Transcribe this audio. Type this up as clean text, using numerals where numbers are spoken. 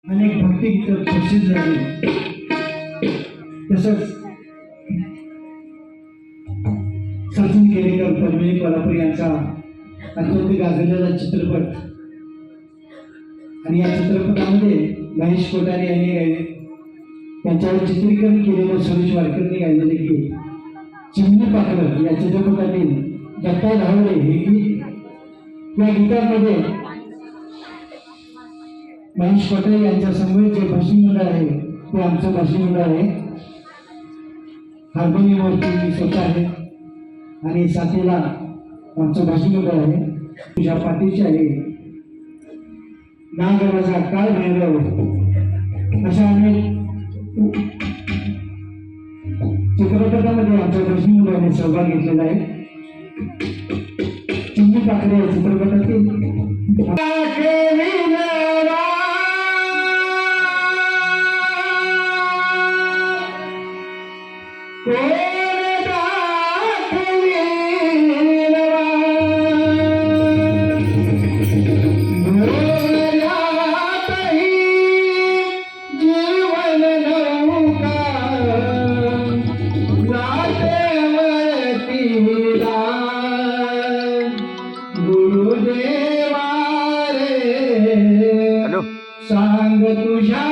अनेक भक्तिगीतं प्रसिद्ध झाली। तसंच सचिन केळेकर पद्मिनी कोल्हापूर यांचा अत्यंत गाजलेला चित्रपट आणि या चित्रपटामध्ये महेश कोठारे यांनी त्यांच्यावर चित्रीकरण केलेलं सुरेश वाडकरने गायलेले गीत चिमणी पाखरं या चित्रपटातील दत्ता धावडे हे गीत। या गीतामध्ये महेश कोठारे यांच्या समोर जे भाषी मंडळ आहे ते आमचं भाषी मंडळ आहे। हार्मोनियमवरती मी स्वतः आहे आणि साथीला आमचं भाषी मंडळ आहे। तुझ्या पाठीची आहे नागराजा काळ भैरव अशा अनेक चित्रपटामध्ये आमच्या भाषी मंडळाने सहभाग घेतलेला आहे। चिमणी पाखरे या चित्रपटातील सांग तुझ्या